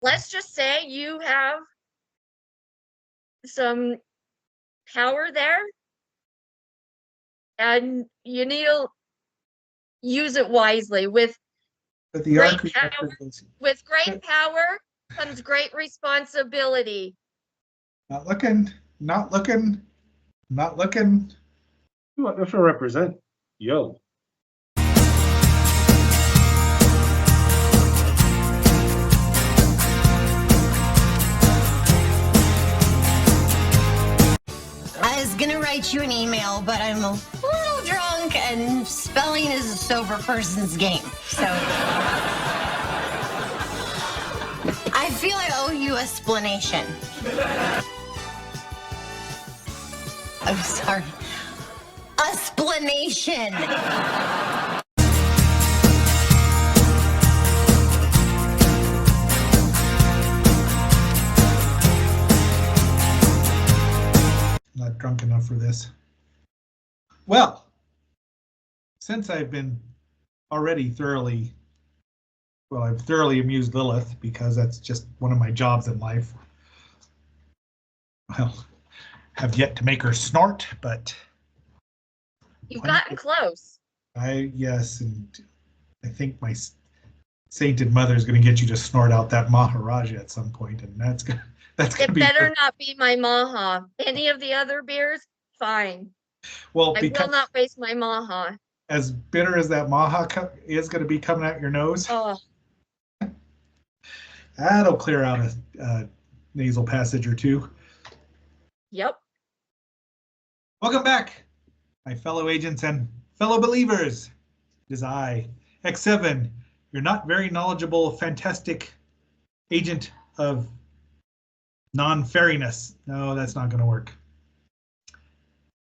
let's just say you have some power there and you need to use it wisely. But the great arc power reactor is with great power comes great responsibility. not looking, not looking, not looking. What does it represent? Yo. I was gonna write you an email, but I'm a little drunk and spelling is a sober person's game. So I feel I owe you an explanation. I'm sorry. Explanation. Not drunk enough for this. Well, since I've been already I've thoroughly amused Lilith because that's just one of my jobs in life. Well, have yet to make her snort, but You've gotten close. Yes, and I think my sainted mother is going to get you to snort out that Maharaja at some point, and that's gonna It be better not be my Maha. Any of the other beers, fine. well, I because will not waste my Maha. as bitter as that Maha is going to be coming out your nose, Oh, that'll clear out a nasal passage or two. yep. Welcome back, my fellow agents and fellow believers. It is I, X7, your not very knowledgeable, fantastic agent of non-fairiness. No, that's not going to work.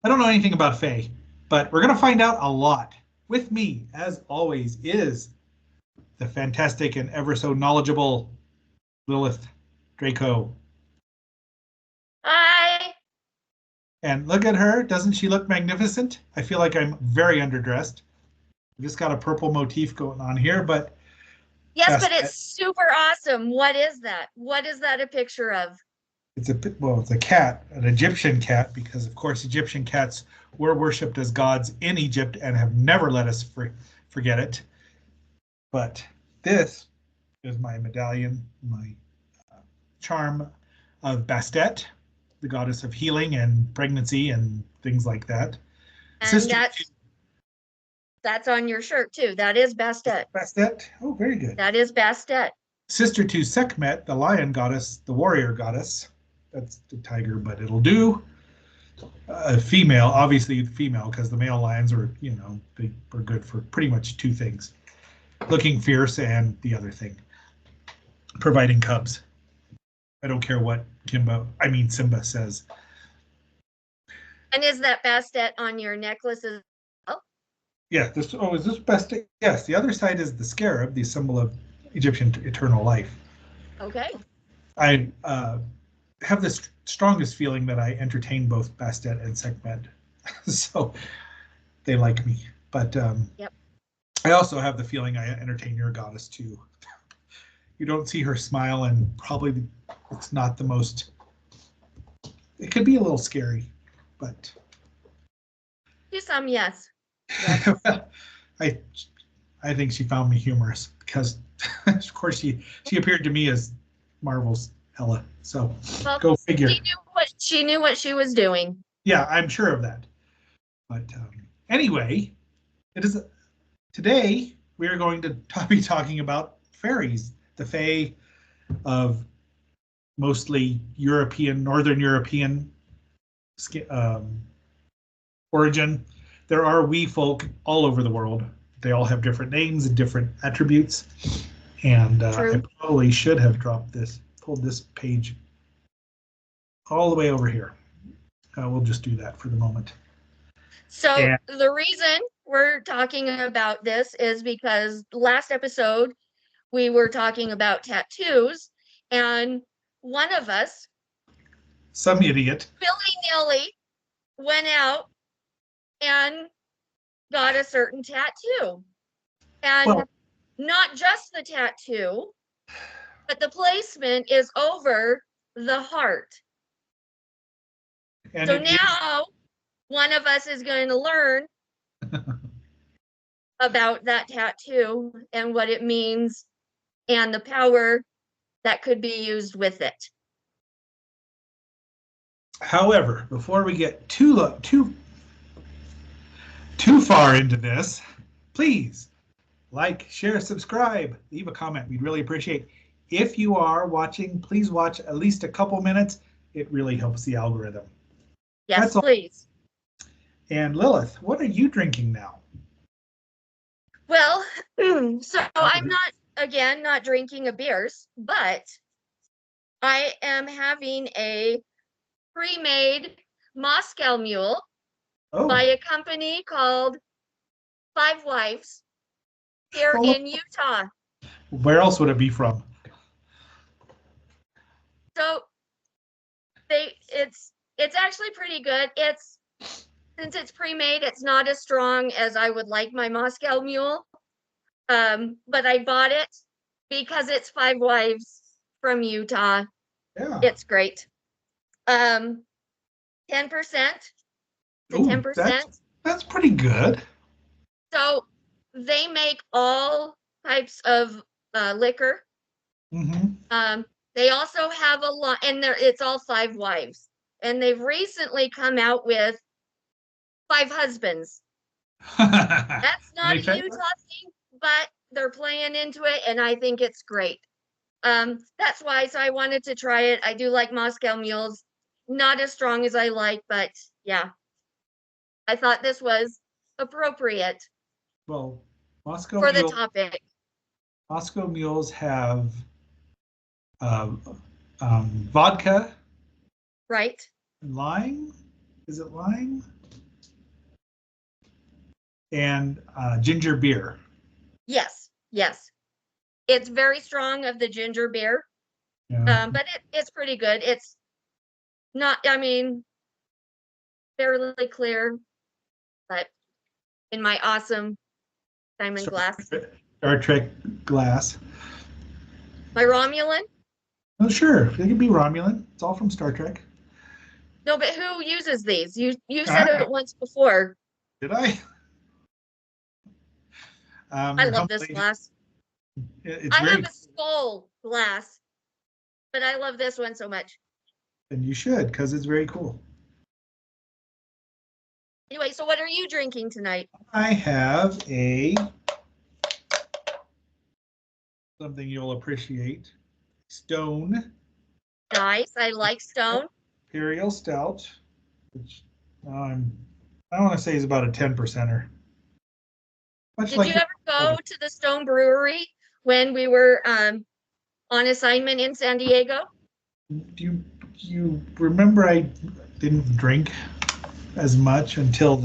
I don't know anything about Fae, but we're going to find out a lot. With me, as always, is the fantastic and ever so knowledgeable Lilith Draco. Hi. And look at her. Doesn't she look magnificent? I feel like I'm very underdressed. I just got a purple motif going on here, but yes, but it's super awesome. What is that? What is that a picture of? It's a cat, an Egyptian cat, because of course Egyptian cats were worshipped as gods in Egypt and have never let us forget it. But this is my medallion, my charm of Bastet, the goddess of healing and pregnancy and things like that. And that's on your shirt too. That is Bastet. Bastet? Oh, very good. That is Bastet. Sister to Sekhmet, the lion goddess, the warrior goddess. That's the tiger, but it'll do. Female, obviously female, because the male lions are, they are good for pretty much two things. Looking fierce and the other thing, providing cubs. I don't care what Simba says. And is that Bastet on your necklace as well? Yeah, is this Bastet? Yes, the other side is the scarab, the symbol of Egyptian eternal life. Okay. I have the strongest feeling that I entertain both Bastet and Sekhmet, so they like me. But yep. I also have the feeling I entertain your goddess too. You don't see her smile, and probably it's not the most. It could be a little scary, but. Do some, yes. I think she found me humorous because, of course, she appeared to me as Marvel's Hela. So go figure. She knew what she was doing. Yeah, I'm sure of that. But anyway, today we are going to be talking about fairies, the Fae of mostly Northern European origin. There are wee folk all over the world. They all have different names and different attributes. And I probably should have pulled this page all the way over here. We'll just do that for the moment. So the reason we're talking about this is because last episode we were talking about tattoos, and one of us, some idiot, willy-nilly, went out and got a certain tattoo. And not just the tattoo, but the placement is over the heart. And So now one of us is going to learn about that tattoo and what it means and the power that could be used with it. However, before we get too far into this, please like, share, subscribe, leave a comment. We'd really appreciate. If you are watching, please watch at least a couple minutes. It really helps the algorithm. Yes, That's all. please. And Lilith, what are you drinking now? Well, so I'm not drinking a beers, but I am having a pre-made Moscow Mule by a company called Five Wives here in Utah. Where else would it be from? So it's actually pretty good. Since it's pre-made, it's not as strong as I would like my Moscow Mule. But I bought it because it's Five Wives from Utah. Yeah. It's great. 10%. The 10%. That's pretty good. So they make all types of liquor. Mm-hmm. They also have a lot, and it's all Five Wives. And they've recently come out with Five Husbands. That's not a Utah thing, but they're playing into it, and I think it's great. That's why, so I wanted to try it. I do like Moscow Mules. Not as strong as I like, but yeah. I thought this was appropriate. Well, Moscow for the topic. Moscow Mules have vodka. Right. Lime? Is it lime? And ginger beer. Yes, yes. It's very strong of the ginger beer. Yeah. But it's pretty good. It's not, I mean, fairly clear, but in my awesome diamond glass. Star Trek glass. My Romulan? Oh, sure. It could be Romulan. It's all from Star Trek. No, but who uses these? You said it once before. Did I? I love this glass. I have a skull glass, but I love this one so much. And you should, because it's very cool. Anyway, so what are you drinking tonight? I have something you'll appreciate. Stone. Nice. I like Stone. Imperial Stout, which I want to say is about a 10%er. Did you ever go to the Stone Brewery when we were on assignment in San Diego? Do you remember I didn't drink as much until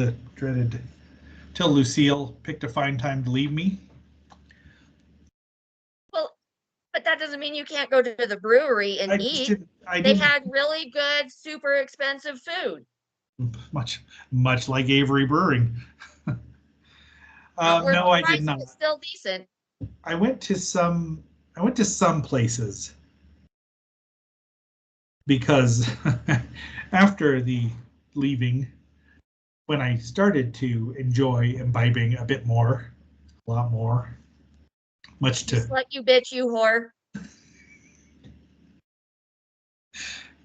till Lucille picked a fine time to leave me? Well, but that doesn't mean you can't go to the brewery and eat. They had really good, super expensive food. Much like Avery Brewing. No, I did not. It's still decent. I went to some places because after the leaving, when I started to enjoy imbibing a bit more, a lot more, Just like you bitch, you whore.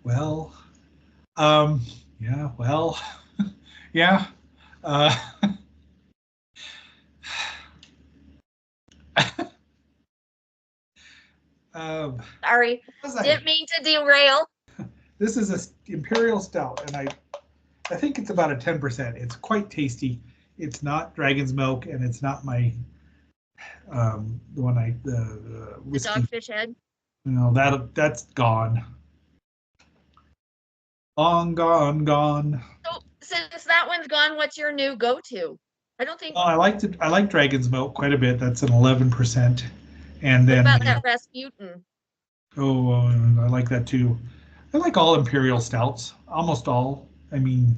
Well, yeah, well, yeah. Sorry, didn't mean to derail. This is a Imperial Stout, and I think it's about a 10%. It's quite tasty. It's not Dragon's Milk, and it's not my the whiskey. The Dogfish Head. No, that's gone. Long gone. So since that one's gone, what's your new go-to? I don't think. Oh, I like Dragon's Milk quite a bit. That's an 11%, and then what about that Rasputin? Oh, I like that too. I like all Imperial Stouts, almost all. I mean,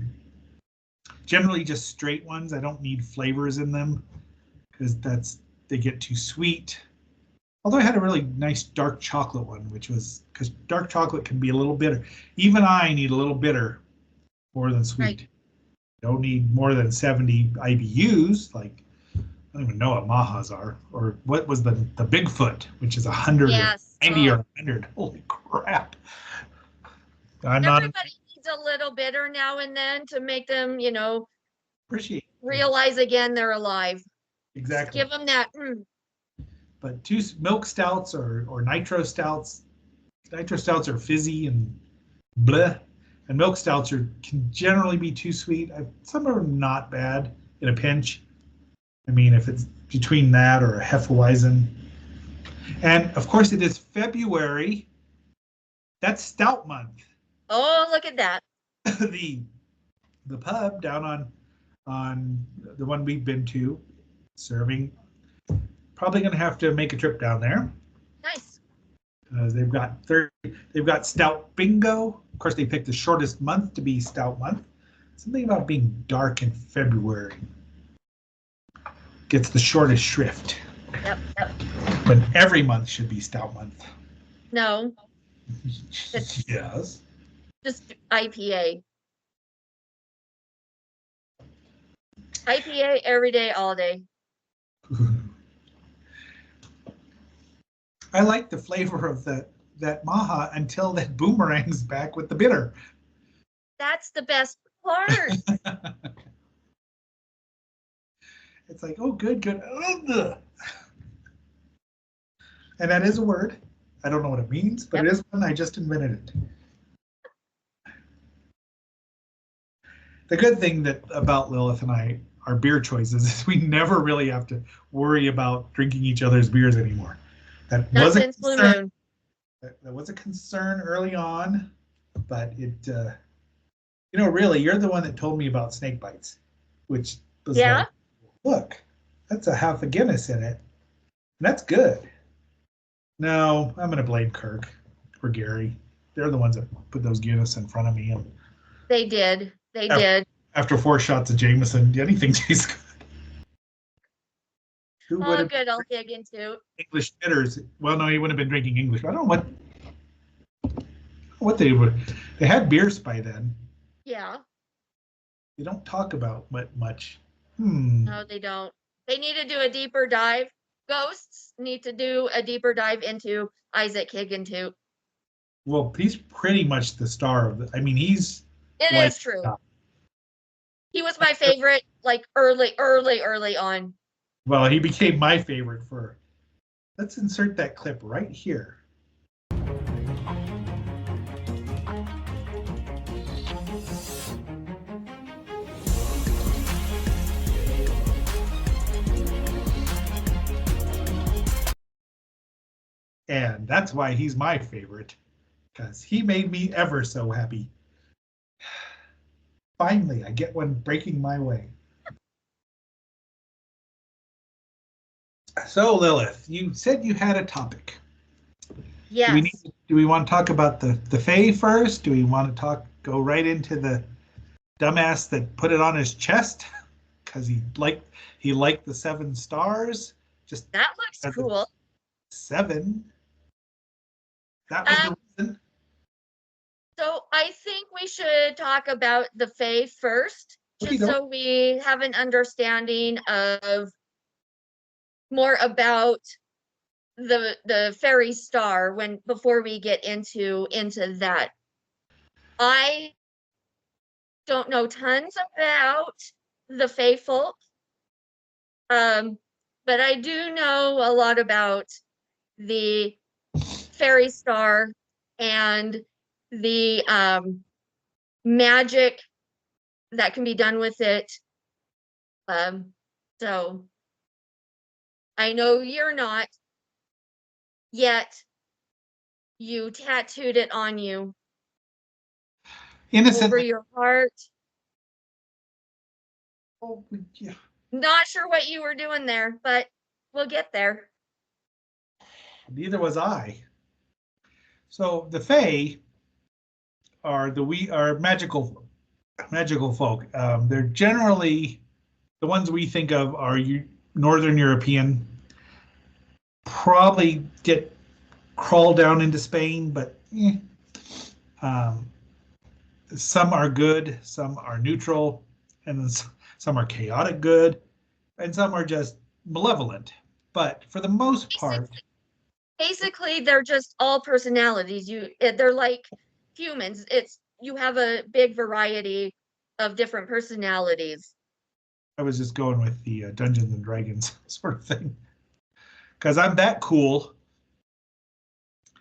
generally just straight ones. I don't need flavors in them because they get too sweet. Although I had a really nice dark chocolate one, which was because dark chocolate can be a little bitter. Even I need a little bitter more than sweet. Right. Don't need more than 70 IBUs. Like I don't even know what Mahas are, or what was the Bigfoot, which is 100 Yes. or 90 or 100. Holy crap! I'm not Everybody needs a little bitter now and then to make them, appreciate realize again they're alive. exactly. Give them that. But two milk stouts or nitro stouts. Nitro stouts are fizzy and bleh, and milk stouts can generally be too sweet. Some are not bad in a pinch. I mean, if it's between that or a Hefeweizen. And of course, it is February. That's stout month. Oh, look at that. the pub down on the one we've been to, serving. Probably going to have to make a trip down there. Nice. They've got stout bingo. Of course, they picked the shortest month to be stout month. Something about being dark in February gets the shortest shrift. Yep. But every month should be stout month. No, Yes. just IPA. IPA every day, all day. I like the flavor of that Maha until that boomerang's back with the bitter. That's the best part. It's like, oh, good. Ugh. And that is a word. I don't know what it means, but It is one. I just invented it. The good thing about Lilith and I, our beer choices, is we never really have to worry about drinking each other's beers anymore. That was a concern. That was a concern early on, but it, really, you're the one that told me about snake bites, which was like, look, that's a half a Guinness in it. And that's good. No, I'm going to blame Kirk or Gary. They're the ones that put those Guinness in front of me. And they did. They did. After 4 shots of Jameson, anything tastes good. Who would have good, I'll dig into. English bitters? Well, no, he wouldn't have been drinking English. I don't know what they would. They had beers by then. Yeah. They don't talk about much. No, they don't. They need to do a deeper dive. Ghosts need to do a deeper dive into Isaac Higgin too. Well, he's pretty much the star of I mean, he's. It is true. He was my favorite, like early on. Well, he became my favorite for. Let's insert that clip right here. And that's why he's my favorite, because he made me ever so happy. Finally, I get one breaking my way. So, Lilith, you said you had a topic. Yes. Do we want to talk about the Fae first? Do we want to go right into the dumbass that put it on his chest because he liked the 7 stars? Just that looks cool. 7. That was the reason. So I think we should talk about the Fae first, just so we have an understanding of more about the Faery Star before we get into that. I don't know tons about the Fae Folk, but I do know a lot about the Faery Star and the magic that can be done with it. So I know you're not, yet you tattooed it on you. Innocent. Over your heart. Oh, yeah. Not sure what you were doing there, but we'll get there. Neither was I. So the Fae are magical folk. They're generally the ones we think of are Northern European, probably crawl down into Spain, but some are good, some are neutral, and then some are chaotic good, and some are just malevolent. But for the most part, basically they're just all personalities. They're like humans. You have a big variety of different personalities. I was just going with the Dungeons and Dragons sort of thing, because I'm that cool.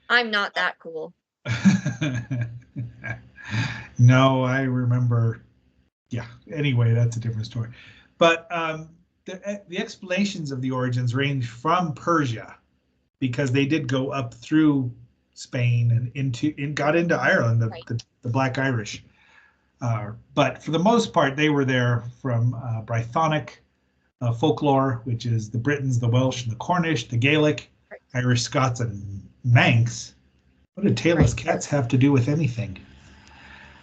I'm not that cool. No, I remember. Yeah. Anyway, that's a different story. But the explanations of the origins range from Persia, because they did go up through Spain and got into Ireland, the Black Irish. But for the most part, they were there from Brythonic folklore, which is the Britons, the Welsh, and the Cornish, the Gaelic, Irish, Scots, and Manx. What do tailless cats have to do with anything?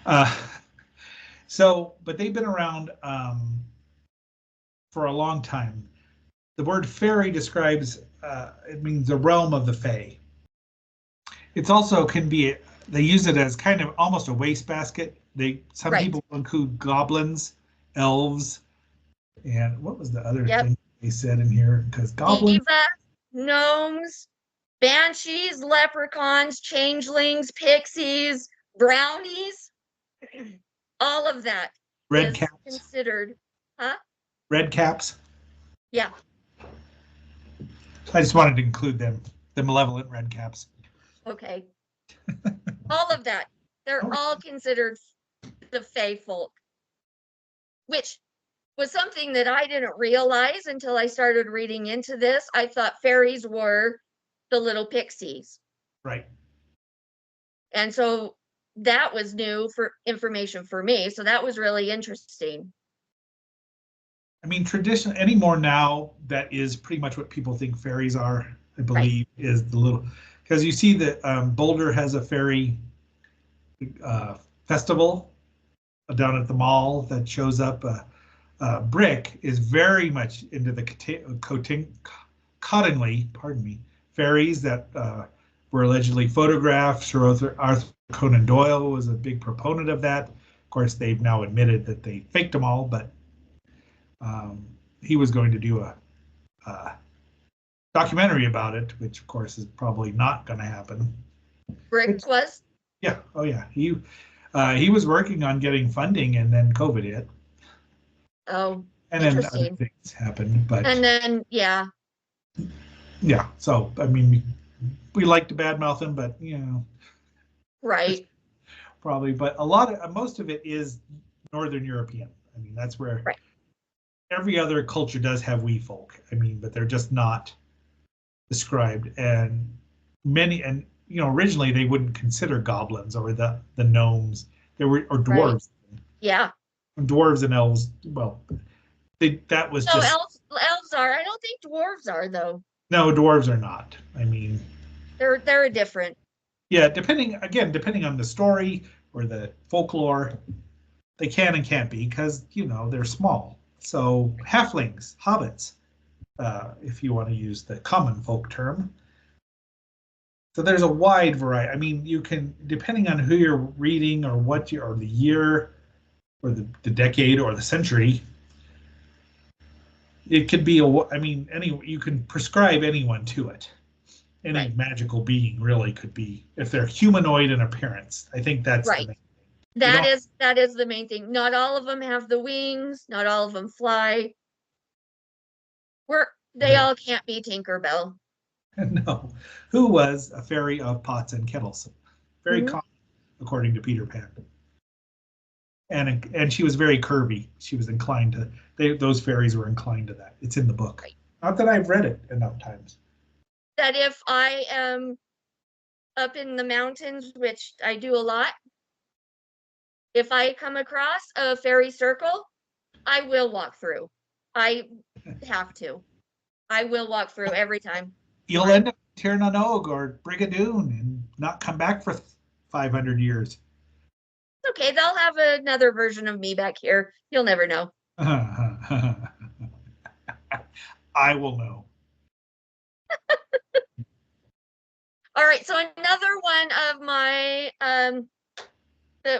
But they've been around for a long time. The word fairy describes, it means the realm of the Fae. It's also they use it as kind of almost a wastebasket. Some people include goblins, elves, and what was the other thing they said in here? Because goblins, gnomes, banshees, leprechauns, changelings, pixies, brownies, all of that red caps considered, red caps. Yeah. I just wanted to include them, the malevolent red caps. Okay. All of that. They're all considered the Fae Folk, which was something that I didn't realize until I started reading into this. I thought fairies were the little pixies. Right. And so that was new information for me. So that was really interesting. I mean, tradition anymore now, that is pretty much what people think fairies are, I believe, is the little, because you see that Boulder has a fairy festival down at the mall that shows up. Brick is very much into the Cottingley, pardon me, fairies that were allegedly photographed. Sir Arthur Conan Doyle was a big proponent of that. Of course, they've now admitted that they faked them all, but he was going to do a documentary about it, which of course is probably not going to happen. Brick was? Yeah. Oh yeah. He was working on getting funding, and then COVID hit. Oh, and then other things happened, but and then yeah. So I mean, we like to badmouth him, but right. Probably, but most of it is Northern European. I mean, that's where every other culture does have wee folk. I mean, but they're just not described, and originally they wouldn't consider goblins or the gnomes. Or dwarves. Yeah. Dwarves and elves. Well, that was just. Elves are. I don't think dwarves are though. No, dwarves are not. I mean, they're different. Yeah, depending on the story or the folklore, they can and can't be, because they're small. So halflings, hobbits, if you want to use the common folk term. So there's a wide variety. I mean, you can, depending on who you're reading or or the year or the decade or the century, it could be you can prescribe anyone to it. Any magical being really could be, if they're humanoid in appearance. I think that's the main thing. That is the main thing. Not all of them have the wings. Not all of them fly. They all can't be Tinkerbell. No, who was a fairy of pots and kettles, very common, according to Peter Pan. And she was very curvy. She was inclined to. Those fairies were inclined to that. It's in the book. Right. Not that I've read it enough times. That if I am up in the mountains, which I do a lot, if I come across a fairy circle, I will walk through. I have to. I will walk through every time. You'll end up Tir na Nog or Brigadoon and not come back for 500 years. Okay, they'll have another version of me back here. You'll never know. I will know. All right, so another one of my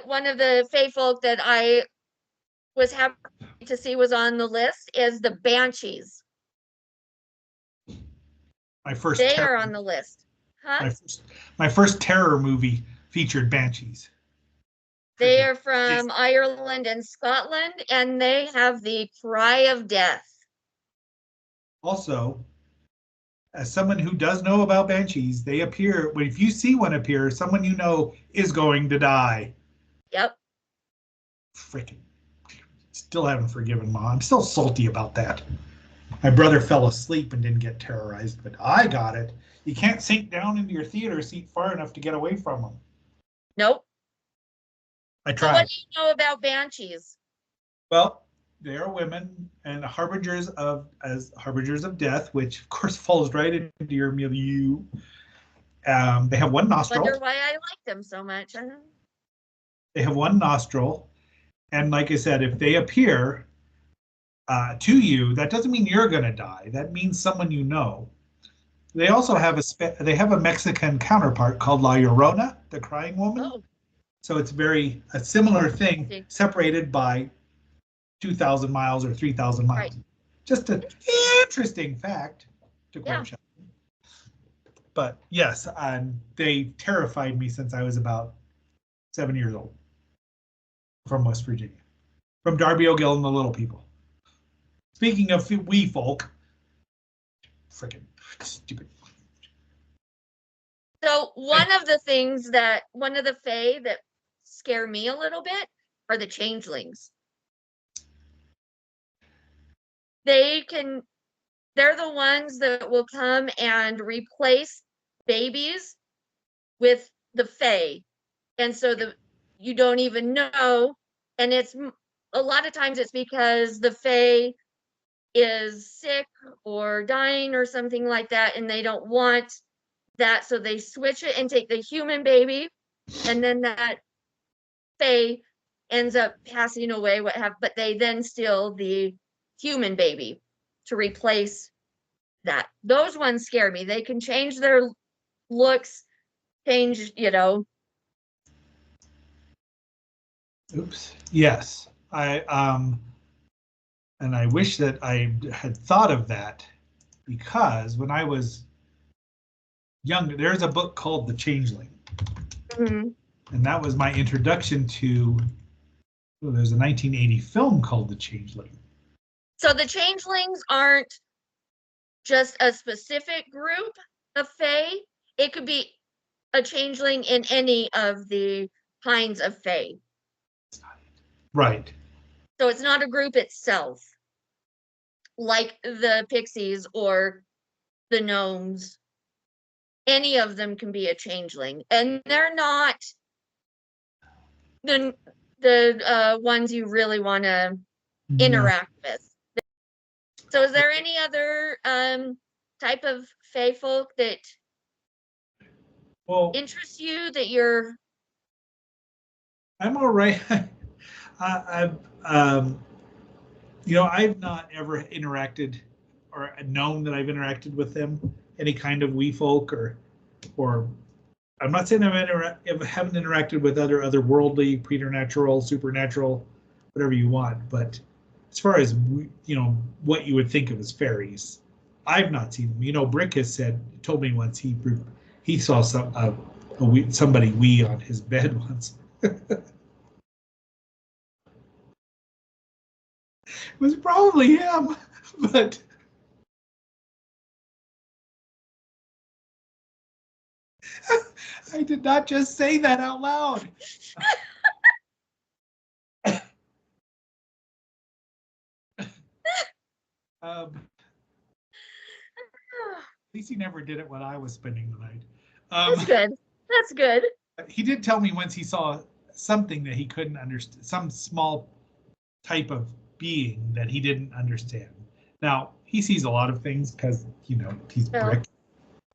one of the Fae Folk that I was happy to see was on the list is the Banshees. They are on the list. Huh? My first terror movie featured banshees. They are from Ireland and Scotland, and they have the cry of death. Also, as someone who does know about banshees, they appear, if you see one appear, someone you know is going to die. Yep. Freaking. Still haven't forgiven Mom. I'm still salty about that. My brother fell asleep and didn't get terrorized, but I got it. You can't sink down into your theater seat far enough to get away from them. Nope. I tried. So what do you know about banshees? Well, they are women and harbingers of death, which of course falls right into your milieu. They have one nostril. Wonder why I like them so much. They have one nostril, and like I said, if they appear to you, that doesn't mean you're going to die. That means someone you know. They also have a Mexican counterpart called La Llorona, the crying woman. Oh. So it's a similar thing, separated by 2,000 miles or 3,000 miles. Right. Just an interesting fact to quote. But yes, they terrified me since I was about 7 years old. From West Virginia, from Darby O'Gill and the Little People. Speaking of wee folk, freaking stupid. So one of the Fae that scare me a little bit are the changelings. They're the ones that will come and replace babies with the Fae. And so you don't even know. And it's a lot of times it's because the Fae is sick or dying or something like that, and they don't want that, so they switch it and take the human baby, and then that Fae ends up passing away, but they then steal the human baby to replace that. Those ones scare me. They can change their looks, change, Oops. Yes. And I wish that I had thought of that, because when I was younger, there's a book called The Changeling. Mm-hmm. And that was my introduction to, there's a 1980 film called The Changeling. So the changelings aren't just a specific group of Fae. It could be a changeling in any of the kinds of Fae. Right. So it's not a group itself, like the pixies or the gnomes. Any of them can be a changeling, and they're not the ones you really want to interact with. So is there any other type of Fae folk that interests you, that you're... I'm all right. I've not ever interacted or known that I've interacted with them, any kind of wee folk, or I'm not saying I haven't interacted with otherworldly, preternatural, supernatural, whatever you want, but as far as what you would think of as fairies, I've not seen them. Brick has told me once he saw somebody wee on his bed once. It was probably him, but I did not just say that out loud. At least he never did it when I was spending the night. That's good. That's good. He did tell me once he saw something that he couldn't understand, some small type of being that he didn't understand. Now, he sees a lot of things because, he's Brick.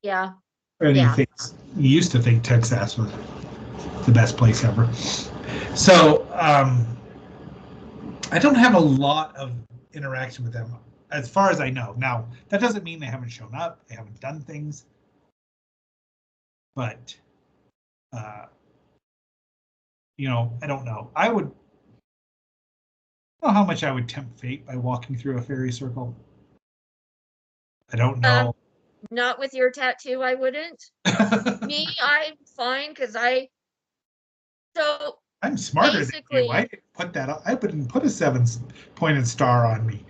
Yeah. And he used to think Texas was the best place ever. So, I don't have a lot of interaction with them, as far as I know. Now, that doesn't mean they haven't shown up, they haven't done things. but you know, I don't know. I don't know how much I would tempt fate by walking through a fairy circle. I don't know. Not with your tattoo, I wouldn't. Me, I'm fine because I'm smarter than you. I didn't put that. I wouldn't put a 7-pointed star on me.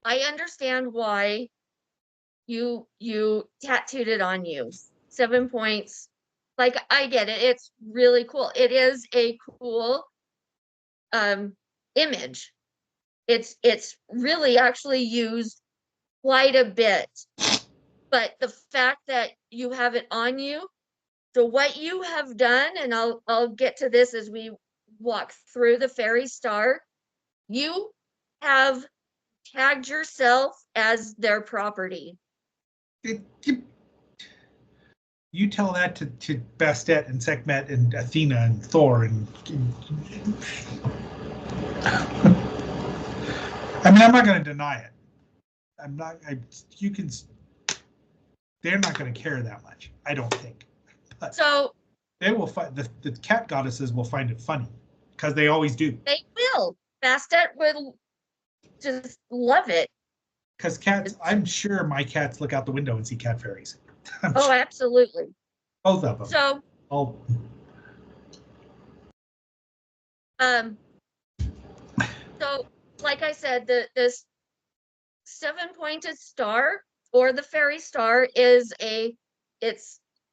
I understand why you tattooed it on you. 7 points. Like, I get it. It's really cool. It is a cool image. It's really actually used quite a bit. But the fact that you have it on you, so what you have done, and I'll get to this as we walk through the Faery Star, you have tagged yourself as their property. You tell that to Bastet and Sekhmet and Athena and Thor and I mean, I'm not going to deny it. I'm not. You can. They're not going to care that much, I don't think. But so they will find the cat goddesses will find it funny because they always do. They will. Bastet will just love it. Because cats, I'm sure my cats look out the window and see cat fairies. Oh, absolutely. Both of them. So, so like I said, this 7-pointed star or the Faery Star is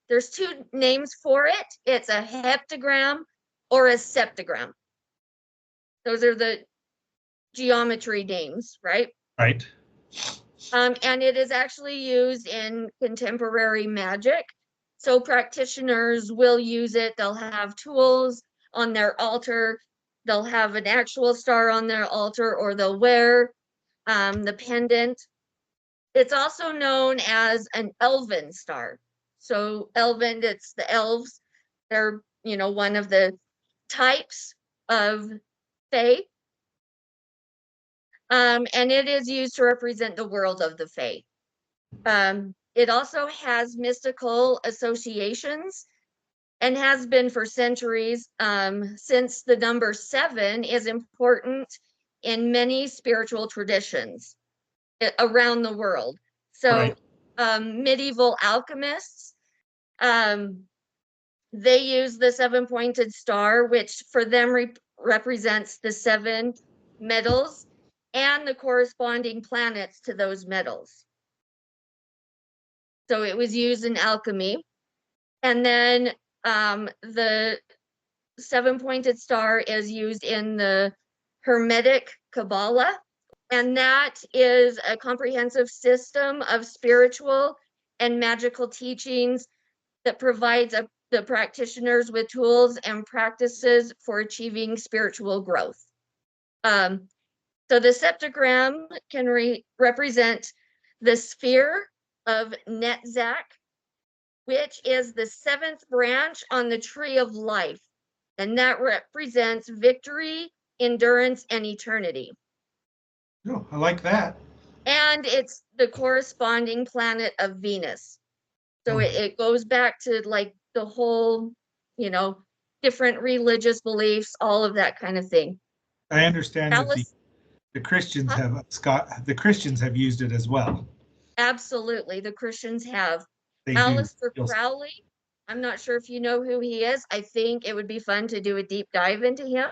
there's 2 names for it. It's a heptagram or a septagram. Those are the geometry names, right? Right. And it is actually used in contemporary magic. So practitioners will use it. They'll have tools on their altar. They'll have an actual star on their altar, or they'll wear the pendant. It's also known as an elven star. So elven, it's the elves. They're, one of the types of Fae. And it is used to represent the world of the Fae. It also has mystical associations and has been for centuries, since the number 7 is important in many spiritual traditions around the world. So right. Medieval alchemists, they use the 7-pointed star, which for them represents the 7 metals and the corresponding planets to those metals. So it was used in alchemy. And then the 7-pointed star is used in the Hermetic Kabbalah. And that is a comprehensive system of spiritual and magical teachings that provides the practitioners with tools and practices for achieving spiritual growth. So the septagram can represent the sphere of Netzach, which is the 7th branch on the tree of life. And that represents victory, endurance, and eternity. Oh, I like that. And it's the corresponding planet of Venus. So it goes back to like the whole, different religious beliefs, all of that kind of thing. I understand that the Christians the Christians have used it as well. Absolutely, the Christians have. They Aleister Crowley, I'm not sure if you know who he is. I think it would be fun to do a deep dive into him.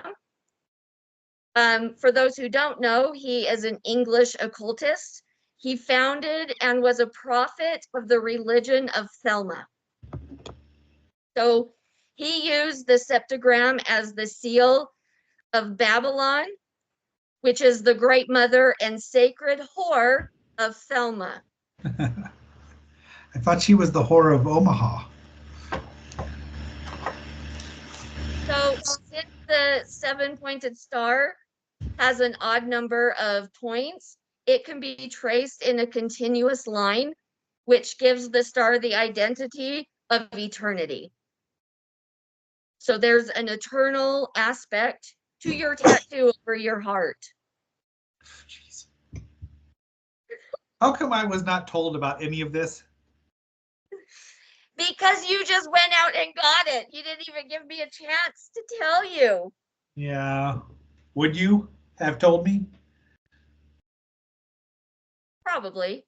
For those who don't know, he is an English occultist. He founded and was a prophet of the religion of Thelma. So he used the septagram as the seal of Babylon, which is the great mother and sacred whore of Thelma. I thought she was the whore of Omaha. So since the 7-pointed star has an odd number of points, it can be traced in a continuous line, which gives the star the identity of eternity. So there's an eternal aspect to your tattoo over your heart. Jeez. How come I was not told about any of this? Because you just went out and got it. You didn't even give me a chance to tell you. Yeah. Would you have told me? Probably.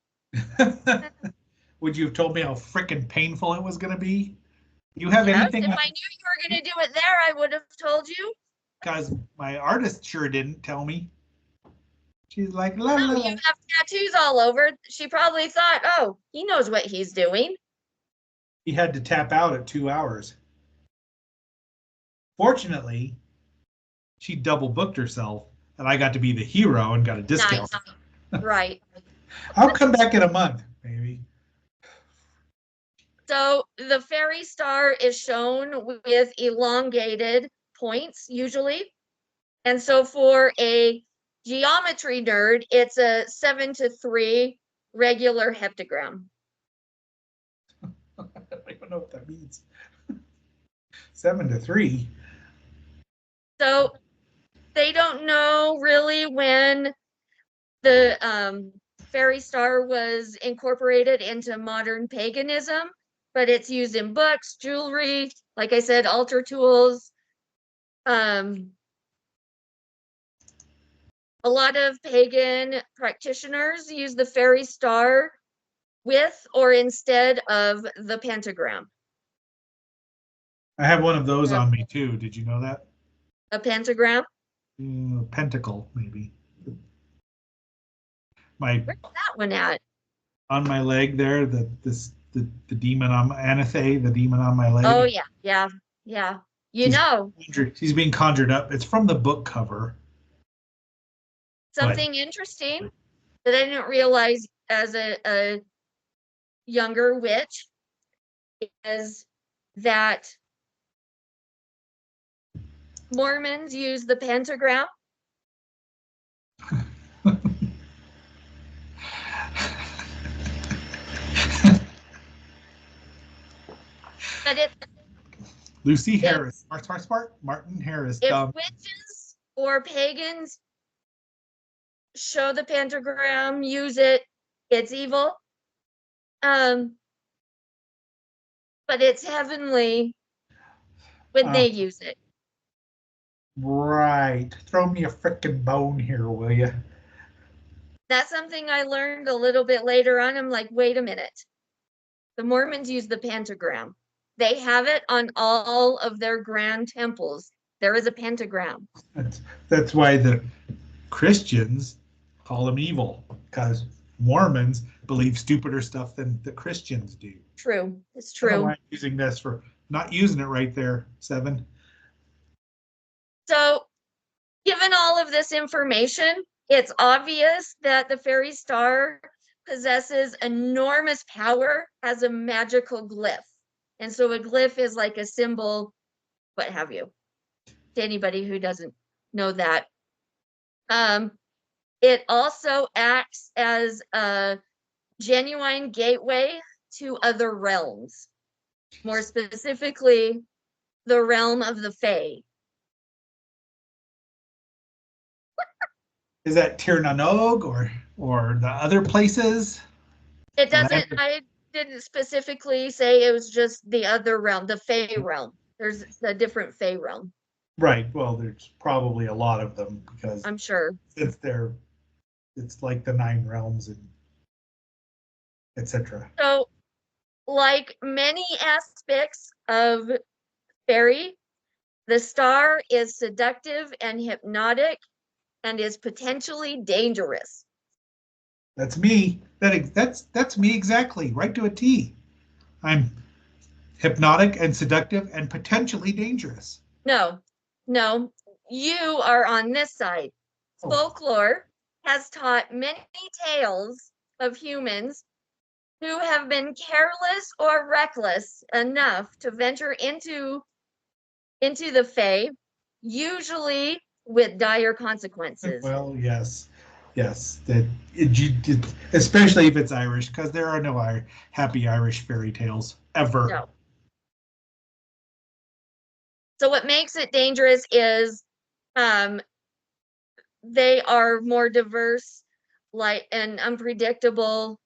Would you have told me how freaking painful it was going to be? You have Yes, anything? if I knew you were going to do it there, I would have told you. Because my artist sure didn't tell me. She's like, la la No, la. you have tattoos all over. She probably thought, oh, he knows what he's doing. He had to tap out at 2 hours. Fortunately, she double booked herself, and I got to be the hero and got a discount. Nice. Right. I'll come back in a month, maybe. So the Faery Star is shown with elongated points usually. And so for a geometry nerd, it's a 7:3 regular heptagram. I don't even know what that means. 7-3. So they don't know really when the Faery Star was incorporated into modern paganism, but it's used in books, jewelry, like I said, altar tools. A lot of pagan practitioners use the Faery Star with or instead of the pentagram. I have one of those on me too. Did you know that? A pentagram? Pentacle, maybe. My Where's that one at? on my leg there, the demon on Anathe, the demon on my leg. Oh yeah. You know, She's being conjured up. It's from the book cover. something interesting that I didn't realize as a younger witch is that Mormons use the pentagram. But Lucy Harris, Martin Harris. if witches or pagans show the pentagram, use it, it's evil. But it's heavenly when they use it. Right. Throw me a frickin' bone here, will you? That's something I learned a little bit later on. I'm like, wait a minute. The Mormons use the pentagram. They have it on all of their grand temples. There is a pentagram. That's why the Christians call them evil, because Mormons believe stupider stuff than the Christians do. True. It's I don't know true. why I'm using this for not using it right there, 7. So, given all of this information, it's obvious that the Faery Star possesses enormous power as a magical glyph. And so a glyph is like a symbol, what have you, to anybody who doesn't know that. It also acts as a genuine gateway to other realms, more specifically, the realm of the Fae. Is that Tir na nog or the other places? It doesn't, I didn't specifically say it was just the other realm, the Fae realm. There's a different Fae realm. Right. Well, there's probably a lot of them because I'm sure. it's like the 9 realms and etc. So, like many aspects of fairy, the star is seductive and hypnotic and is potentially dangerous. That's me. That's me exactly, right to a T. I'm hypnotic and seductive and potentially dangerous. No, you are on this side. Folklore has taught many tales of humans who have been careless or reckless enough to venture into the Fae, usually with dire consequences. Well, yes, that especially if it's Irish, because there are no happy Irish fairy tales ever. No. So what makes it dangerous is they are more diverse, like and unpredictable,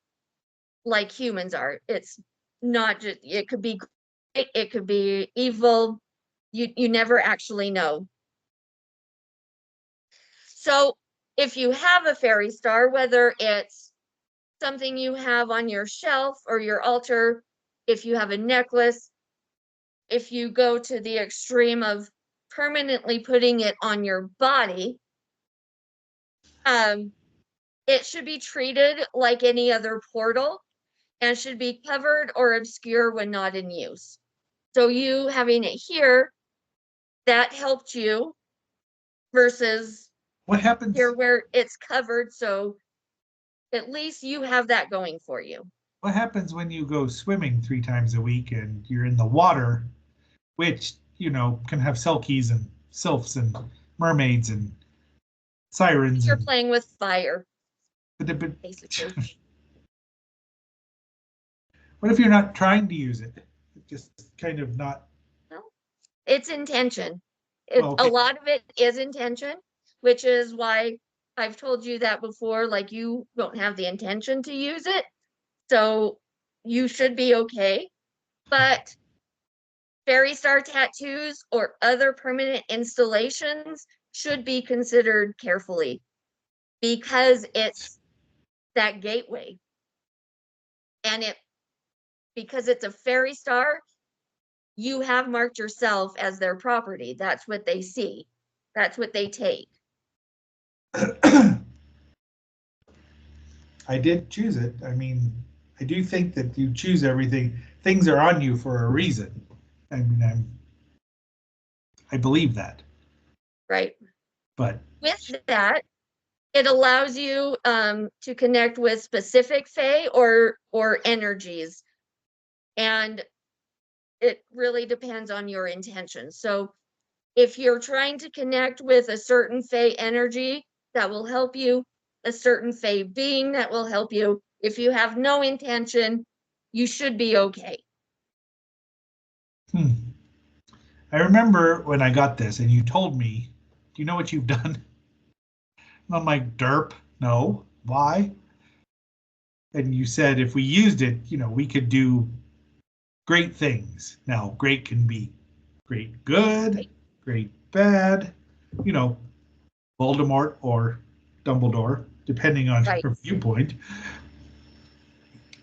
like humans are. It's not just, it could be great, it could be evil. You never actually know. So if you have a fairy star, whether it's something you have on your shelf or your altar, if you have a necklace, if you go to the extreme of permanently putting it on your body, it should be treated like any other portal and should be covered or obscure when not in use. So you having it here, that helped you versus What happens here where it's covered. So at least you have that going for you. what happens when you go swimming 3 times a week and you're in the water, which, you know, can have selkies and sylphs and mermaids and sirens? You're playing with fire, but basically. what if you're not trying to use it? Just kind of not. No, it's intention. Okay. A lot of it is intention, which is why I've told you that before, like you don't have the intention to use it. So you should be okay. But Faery Star tattoos or other permanent installations should be considered carefully because it's that gateway. And because it's a fairy star, you have marked yourself as their property. That's what they see. That's what they take. I did choose it. I mean, I do think that you choose everything. Things are on you for a reason. I mean, I believe that. Right. But with that, it allows you to connect with specific fae or energies. And it really depends on your intention. So if you're trying to connect with a certain fae energy that will help you, a certain fae being that will help you, if you have no intention, you should be okay. I remember when I got this and you told me, do you know what you've done? And I'm like, derp, no. Why? And you said if we used it, you know, we could do great things. Now, great can be great good, great bad, you know, Voldemort or Dumbledore, depending on your viewpoint.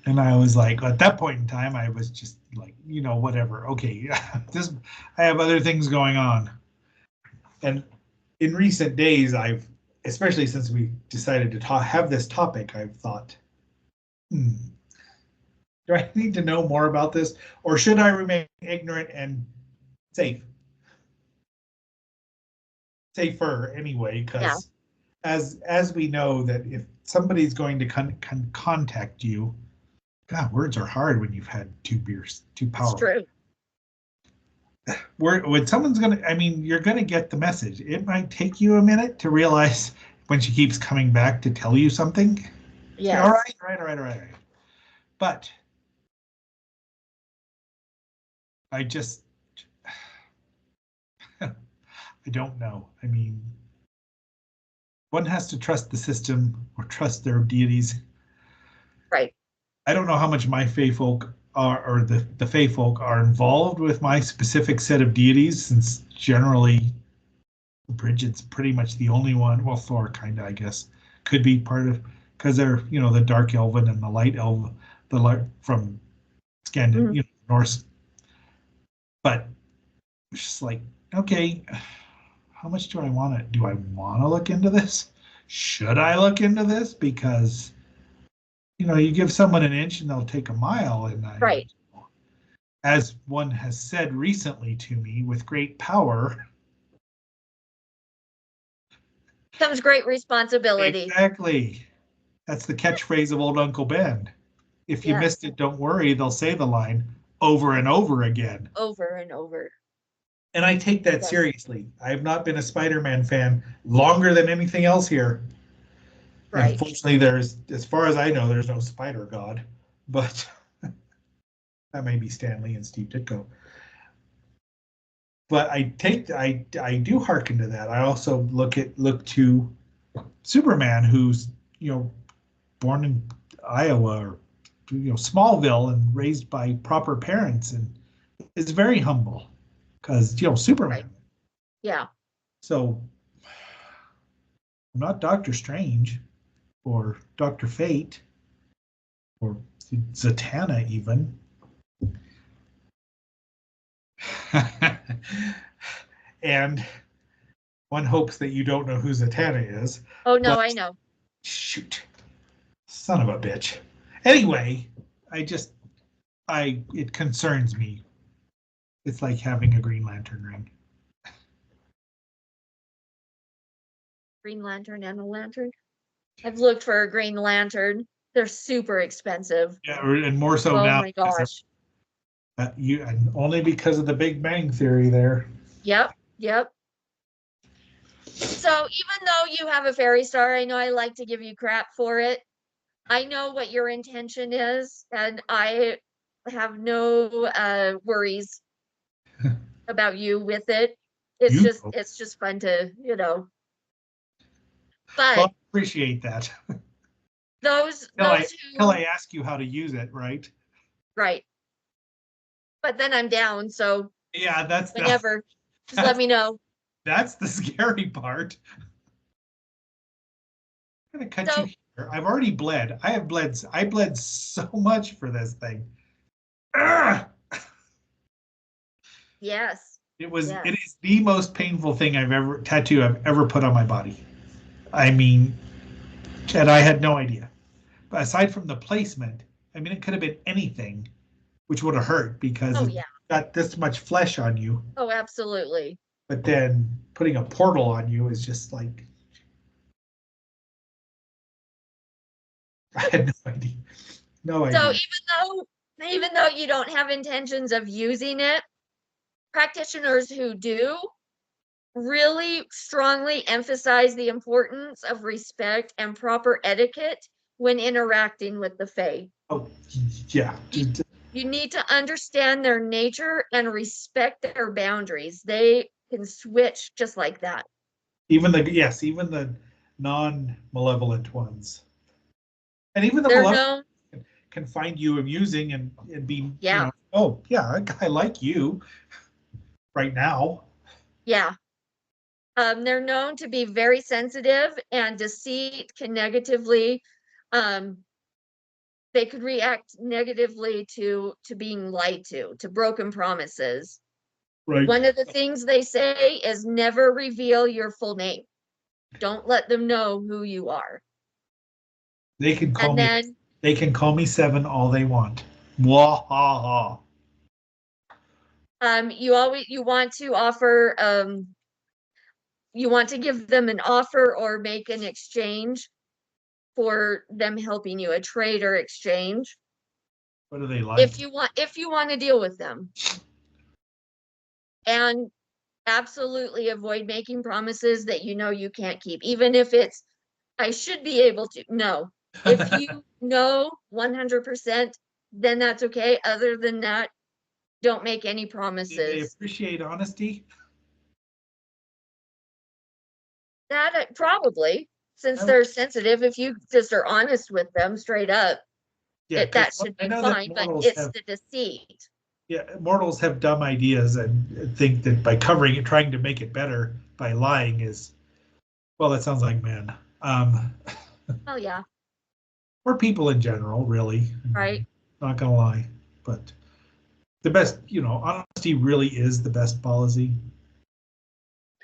And I was like, at that point in time, I was just like, you know, whatever. Okay, I have other things going on. And in recent days, especially since we decided to have this topic, I've thought, do I need to know more about this, or should I remain ignorant and safe? Safer anyway, because as we know that if somebody's going to contact you, God, words are hard when you've had 2 beers, too powerful. It's true. When someone's you're gonna get the message. It might take you a minute to realize when she keeps coming back to tell you something. Yeah. All right. But I just, I don't know. I mean, one has to trust the system or trust their deities. Right. I don't know how much my Fae Folk are, or the Fae Folk are involved with my specific set of deities, since generally Bridget's pretty much the only one. Well, Thor kind of, I guess, could be part of, because they're, you know, the Dark Elven and the Light Elven, the light from Scandinavian, you know, Norse. But it's just like, okay, how much do I want to? Do I want to look into this? Should I look into this? Because, you know, you give someone an inch and they'll take a mile. And as one has said recently to me, with great power comes great responsibility. Exactly. That's the catchphrase of old Uncle Ben. If you missed it, don't worry. They'll say the line over and over again. Over and over. And I take that seriously. I have not been a Spider-Man fan longer than anything else here. Right. Unfortunately, as far as I know, there's no Spider God, but that may be Stan Lee and Steve Ditko. But I do hearken to that. I also look to Superman, who's, you know, born in Iowa or Smallville and raised by proper parents and is very humble because Superman. Right. Yeah. So I'm not Doctor Strange or Dr. Fate or Zatanna even. And one hopes that you don't know who Zatanna is. Oh no, I know. Shoot. Son of a bitch. Anyway, it concerns me. It's like having a Green Lantern ring. Green Lantern and a lantern. I've looked for a Green Lantern. They're super expensive. Yeah, and more so Oh now. my gosh. And only because of the Big Bang Theory there. Yep. So even though you have a Faery Star, I know I like to give you crap for it. I know what your intention is, and I have no worries about you with it. It's just fun to, But Well, I appreciate that. those Till I ask you how to use it, right? Right. But then I'm down, so yeah, whenever, just let me know. That's the scary part. I'm gonna cut you here. I've already bled. I bled so much for this thing. Ugh! Yes. It is the most painful thing I've ever put on my body. I mean, and I had no idea. But aside from the placement, I mean, it could have been anything, which would have hurt because it's got this much flesh on you. Oh, absolutely. But then putting a portal on you is just like, I had no idea. No idea. So even though you don't have intentions of using it, practitioners who do really strongly emphasize the importance of respect and proper etiquette when interacting with the Fae. Oh, yeah. You need to understand their nature and respect their boundaries. They can switch just like that. Even the non-malevolent ones. And even the malevolent can find you amusing and be, oh yeah, a guy like you right now. Yeah. They're known to be very sensitive, and deceit can negatively, they could react negatively to being lied to broken promises. Right. One of the things they say is never reveal your full name. Don't let them know who you are. They can call me Seven all they want. Wah ha ha. You want to offer, you want to give them an offer or make an exchange for them helping you, a trade or exchange. What do they like? If you want to deal with them. And absolutely avoid making promises that you can't keep, even if it's, I should be able to. No. If you know 100%, then that's okay. Other than that, don't make any promises. Do they appreciate honesty? That probably, since they're sensitive, if you just are honest with them straight up, that should be fine, but it's the deceit. Yeah, mortals have dumb ideas and think that by covering it, trying to make it better by lying is, well, that sounds like men. Oh yeah. Or people in general, really. Right. Not gonna lie, but the best, honesty really is the best policy.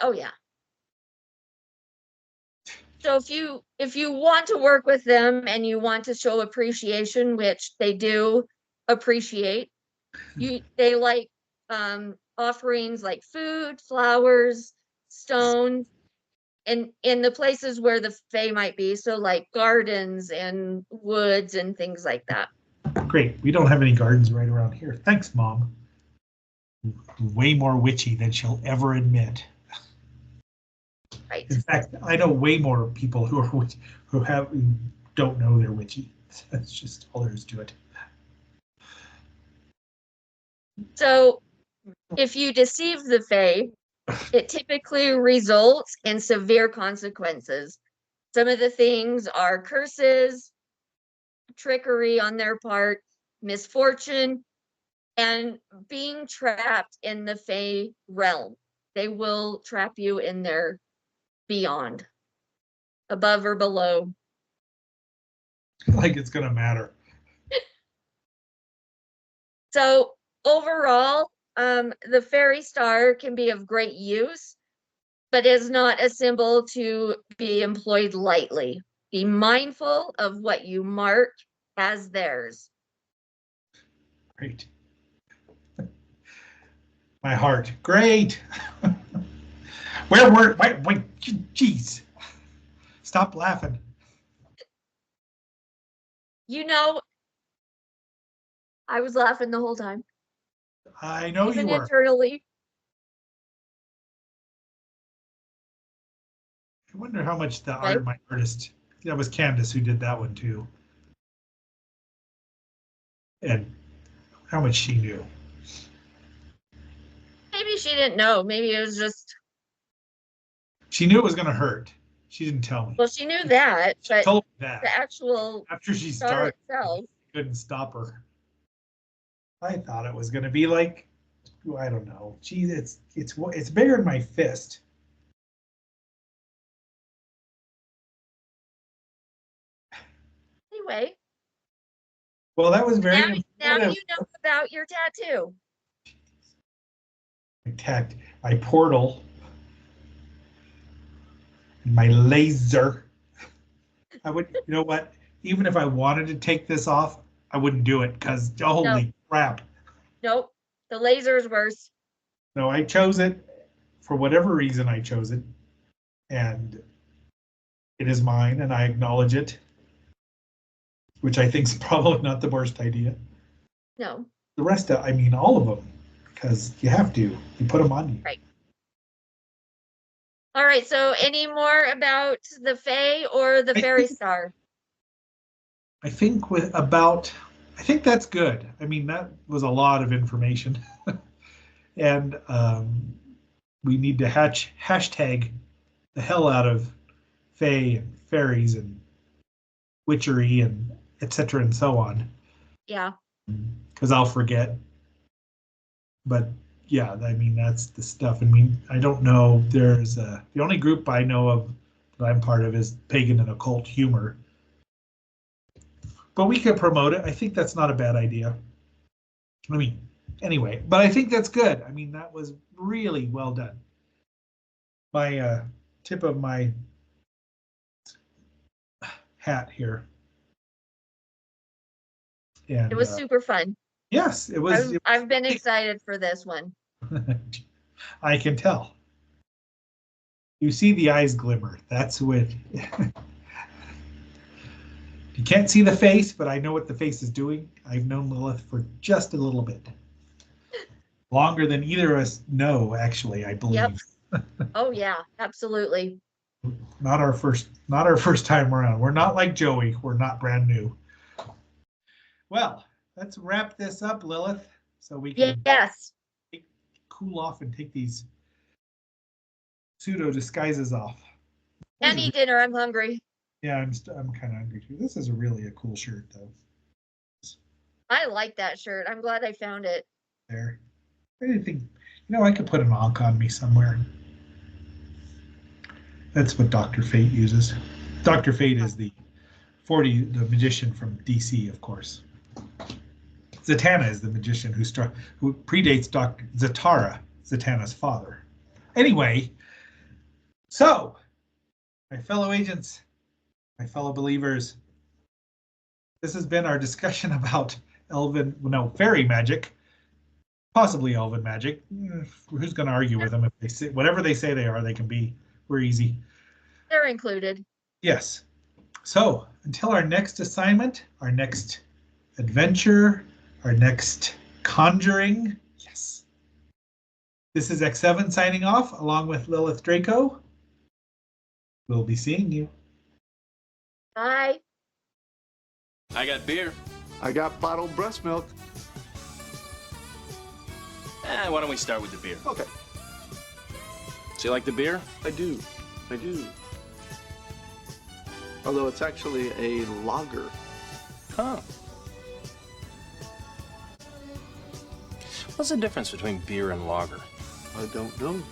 Oh yeah. So if you want to work with them and you want to show appreciation, which they do appreciate, they like offerings like food, flowers, stones, and in the places where the Fae might be, so like gardens and woods and things like that. Great. We don't have any gardens right around here. Thanks, Mom. Way more witchy than she'll ever admit. Right. In fact, I know way more people who don't know they're witchy. That's just all there is to it. So if you deceive the Fae, it typically results in severe consequences. Some of the things are curses, trickery on their part, misfortune, and being trapped in the Fae realm. They will trap you in their beyond, above or below. Like it's gonna matter. So overall, the Faery Star can be of great use, but is not a symbol to be employed lightly. Be mindful of what you mark as theirs. Great. My heart. Great. Wait, jeez. Stop laughing. You know, I was laughing the whole time, I know even you were. internally. I wonder how much the Right? my artist, that was Candace who did that one too. And how much she knew. Maybe she didn't know. Maybe it was just, She knew it was gonna hurt. She didn't tell me. well, she knew that, She but told me that the actual after she star started, itself, couldn't stop her. I thought it was gonna be like, I don't know. Geez, it's bigger than my fist. anyway, Well, that was very now informative. you know about your tattoo. My portal, my laser. I would, you know what? Even if I wanted to take this off, I wouldn't do it because holy crap. Nope, the laser is worse. No, I chose it for whatever reason I chose it, and it is mine, and I acknowledge it, which I think is probably not the worst idea. No. The rest of, I mean, all of them, because you have to. You put them on you. Right. All right, so any more about the Fae or the Faery Star? I think I think that's good. I mean, that was a lot of information. And we need to hashtag the hell out of Fae and fairies and witchery and etc. and so on. Yeah. Because I'll forget. But yeah, I mean, that's the stuff. I mean, I don't know. There's the only group I know of that I'm part of is Pagan and Occult Humor. But we could promote it. I think that's not a bad idea. I mean, anyway, but I think that's good. I mean, that was really well done. My tip of my hat here. And It was super fun. yes, it was. I've been excited for this one. I can tell. You see the eyes glimmer. That's what. You can't see the face, but I know what the face is doing. I've known Lilith for just a little bit. Longer than either of us know, actually, I believe. Yep. Oh yeah, absolutely. Not our first time around. We're not like Joey. We're not brand new. Well, let's wrap this up, Lilith, so we can cool off and take these pseudo disguises off. And eat dinner. I'm hungry. Yeah, I'm kind of hungry too. This is really a cool shirt, though. I like that shirt. I'm glad I found it. There. I didn't think, I could put an ankh on me somewhere. That's what Dr. Fate uses. Dr. Fate is the magician from DC, of course. Zatanna is the magician who predates Dr. Zatara, Zatanna's father. Anyway, so my fellow agents, my fellow believers, this has been our discussion about fairy magic, possibly elven magic. Who's going to argue with them? If they say whatever they say they are, they can be. We're easy. They're included. Yes. So until our next assignment, our next adventure, our next conjuring. Yes. This is X7 signing off along with Lilith Draco. We'll be seeing you. Bye. I got beer. I got bottled breast milk. Why don't we start with the beer? Okay. Do you like the beer? I do. Although it's actually a lager. Huh. What's the difference between beer and lager? I don't know.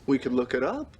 We could look it up.